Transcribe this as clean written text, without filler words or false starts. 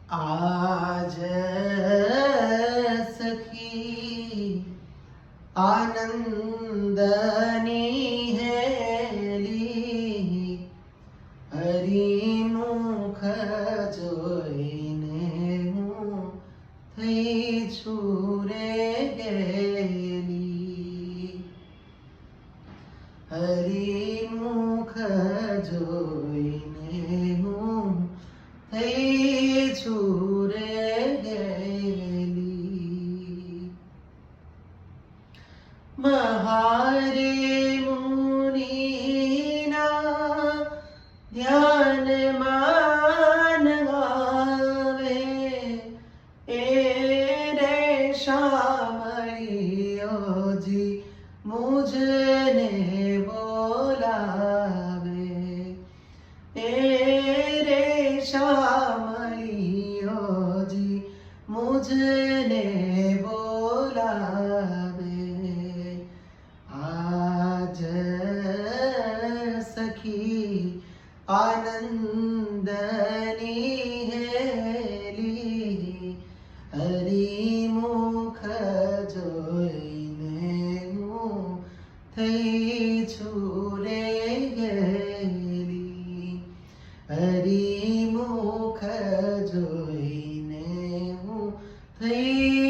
आज सखी आनंदनी हेली हरिमुख જોઈને હું થઈ છું રે ગેલી હરિમુખ જોઈને હું થઈ છું રે ગેલી મહારે મુનિના ધ્યાનમાં આવે એ રે શામળિયોજી મુજને બોલાવે એ રે શામળિયોજી મુજને બોલાવે આજ સખી આનંદની હેલી હરિમુખ જોઈને હું થઈ છું રે ગેલી હરિમુખ જોઈને હું થઈ